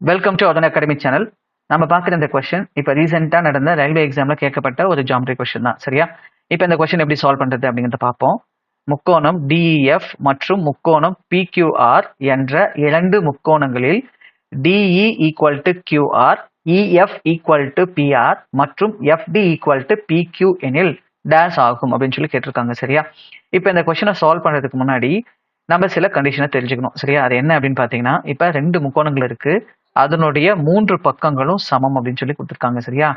Welcome to அதன் academy channel. நம்ம பார்க்குற இந்த கொஸ்டின் இப்போ ரீசெண்டாக நடந்த ரயில்வே எக்ஸாமில் கேட்கப்பட்ட ஒரு ஜாமெட்ரி கொஸ்டின் தான், சரியா? இப்போ இந்த கொஸ்டின் எப்படி சால்வ் பண்ணுறது அப்படிங்கிறத பார்ப்போம். முக்கோணம் டிஇஎஃப் மற்றும் முக்கோணம் பிக்யூஆர் என்ற இரண்டு முக்கோணங்களில் DE equal to QR, EF equal to PR மற்றும் எஃப்டி ஈக்குவல் டு பிக்யூ எனில் டேஸ் ஆகும் அப்படின்னு சொல்லி கேட்டிருக்காங்க, சரியா? இப்போ இந்த கொஸ்டினை சால்வ் பண்ணுறதுக்கு முன்னாடி நம்ம சில கண்டிஷனை தெரிஞ்சுக்கணும், சரியா? அது என்ன அப்படின்னு பார்த்தீங்கன்னா, இப்போ ரெண்டு முக்கோணங்கள் இருக்கு, அதனுடைய மூன்று பக்கங்களும் சமம் அப்படின்னு சொல்லி கொடுத்துருக்காங்க, சரியா?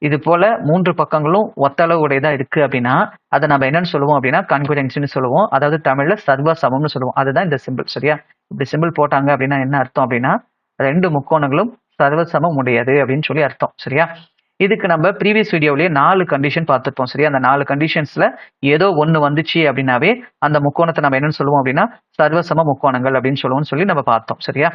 இது போல மூன்று பக்கங்களும் ஒத்த அளவு உடையதா இருக்கு அப்படின்னா அதை நம்ம என்னன்னு சொல்லுவோம் அப்படின்னா கான்குரன்சின்னு சொல்லுவோம். அதாவது தமிழ்ல சர்வ சமம்னு சொல்லுவோம். அதுதான் இந்த சிம்பிள், சரியா? இப்படி சிம்பிள் போட்டாங்க அப்படின்னா என்ன அர்த்தம் அப்படின்னா ரெண்டு முக்கோணங்களும் சர்வசமம் உடையது அப்படின்னு சொல்லி அர்த்தம், சரியா? இதுக்கு நம்ம ப்ரீவியஸ் வீடியோலயே 4 கண்டிஷன் பார்த்துருப்போம், சரியா? அந்த 4 கண்டிஷன்ஸ்ல ஏதோ ஒன்று வந்துச்சு அப்படின்னாவே அந்த முக்கோணத்தை நம்ம என்னன்னு சொல்லுவோம் அப்படின்னா சர்வசம முக்கோணங்கள் அப்படின்னு சொல்லுவோம்னு சொல்லி நம்ம பார்த்தோம், சரியா?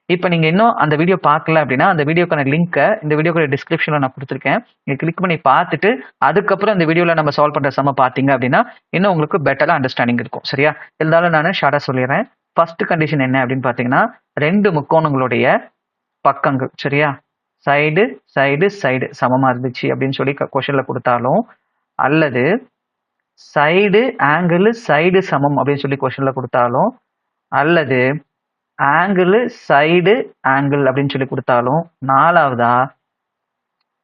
இப்போ நீங்க இன்னும் அந்த வீடியோ பார்க்கல அப்படின்னா அந்த வீடியோக்கான லிங்கை இந்த வீடியோட டிஸ்கிரிப்ஷன்ல நான் கொடுத்துருக்கேன். நீங்க கிளிக் பண்ணி பார்த்துட்டு அதுக்கப்புறம் இந்த வீடியோல நம்ம சால்வ் பண்ற சம பார்த்தீங்க அப்படின்னா இன்னும் உங்களுக்கு பெட்டரா அண்டர்ஸ்டாண்டிங் இருக்கும், சரியா? இருந்தாலும் நான் ஷார்ட்டா சொல்லிடுறேன். ஃபர்ஸ்ட் கண்டிஷன் என்ன அப்படின்னு பார்த்தீங்கன்னா ரெண்டு முக்கோணங்களுடைய பக்கங்கள், சரியா? சைடு சைடு சைடு சமமா இருந்துச்சு அப்படின்னு சொல்லி கொஸ்டின்ல கொடுத்தாலும், அல்லது சைடு ஆங்கிள் சைடு சமம் அப்படின்னு சொல்லி கொஸ்டின்ல கொடுத்தாலும், அல்லது ஆங்கிள் சைடு ஆங்கிள் அப்படின்னு சொல்லி கொடுத்தாலும், நாலாவதா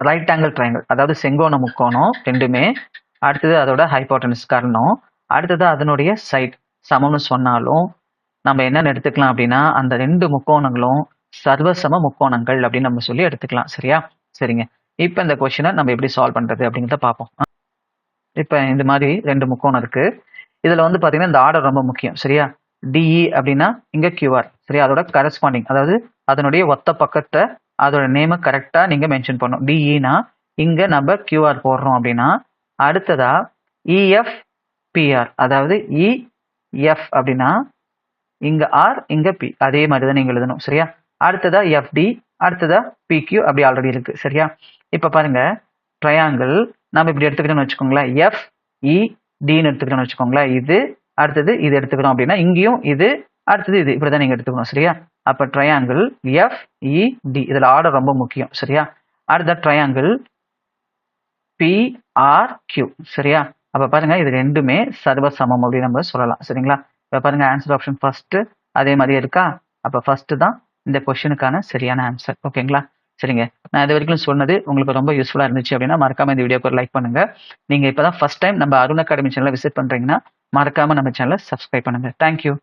ரைட் ஆங்கிள் ட்ரையாங்கிள், அதாவது செங்கோண முக்கோணம் ரெண்டுமே, அடுத்தது அதோட ஹைபோட்டனஸ் காரணம், அடுத்தது அதனுடைய சைட் சமம்னு சொன்னாலும் நம்ம என்னன்னு எடுத்துக்கலாம் அப்படின்னா அந்த ரெண்டு முக்கோணங்களும் சர்வசம முக்கோணங்கள் அப்படின்னு நம்ம சொல்லி எடுத்துக்கலாம், சரியா? சரிங்க, இப்போ இந்த கொஸ்டினை நம்ம எப்படி சால்வ் பண்றது அப்படிங்கிறத பார்ப்போம். இப்போ இந்த மாதிரி ரெண்டு முக்கோணம் இருக்கு. இதுல வந்து பாத்தீங்கன்னா இந்த ஆர்டர் ரொம்ப முக்கியம், சரியா? டிஇ அப்படின்னா இங்க கியூஆர், சரியா? அதோட கரஸ்பாண்டிங், அதாவது அதனுடைய ஒத்த பக்கத்தை அதோட நேமை கரெக்டா நீங்க மென்ஷன் பண்ணணும். டிஇனா இங்க நம்ம கியூஆர் போடுறோம் அப்படின்னா, அடுத்ததா இஎஃப் பிஆர், அதாவது இஎஃப் அப்படின்னா இங்க ஆர் இங்க பி, அதே மாதிரி தான் நீங்க எழுதணும், சரியா? அடுத்ததா எஃப்டி, அடுத்ததா பிக்யூ, அப்படி ஆல்ரெடி இருக்கு, சரியா? இப்ப பாருங்க, ட்ரையாங்கிள் நம்ம இப்படி எடுத்துக்கிட்டோம்னு வச்சுக்கோங்களேன், எஃப் இ டின்னு எடுத்துக்கிட்டோம்னு வச்சுக்கோங்களேன், இது அடுத்தது இது எடுத்துக்கிறோம் அப்படின்னா இங்கேயும் இது அடுத்தது இது, இப்படிதான் நீங்க எடுத்துக்கணும், சரியா? அப்ப ட்ரையாங்கிள் எஃப் இ டி, இதுல ஆர்டர் ரொம்ப முக்கியம், சரியா? அடுத்த ட்ரையாங்கிள் பி ஆர் கியூ, சரியா? அப்ப பாருங்க இது ரெண்டுமே சர்வசமம் அப்படின்னு நம்ம சொல்லலாம், சரிங்களா? இப்ப பாருங்க ஆன்சர் ஆப்ஷன் ஃபர்ஸ்ட் அதே மாதிரி இருக்கா? அப்ப ஃபர்ஸ்ட் தான் இந்த கொஸ்டினுக்கான சரியான ஆன்சர், ஓகேங்களா? சரிங்க, நான் இது வரைக்கும் சொன்னது உங்களுக்கு ரொம்ப யூஸ்ஃபுல்லா இருந்துச்சு அப்படின்னா மறக்காம இந்த வீடியோக்கு ஒரு லைக் பண்ணுங்க. நீங்க இப்பதான் ஃபர்ஸ்ட் டைம் நம்ம அருண் அகாடமி சேனலை விசிட் பண்றீங்கன்னா மறக்காம நம்ம சேனலை சப்ஸ்கிரைப் பண்ணுங்க. தேங்க்யூ.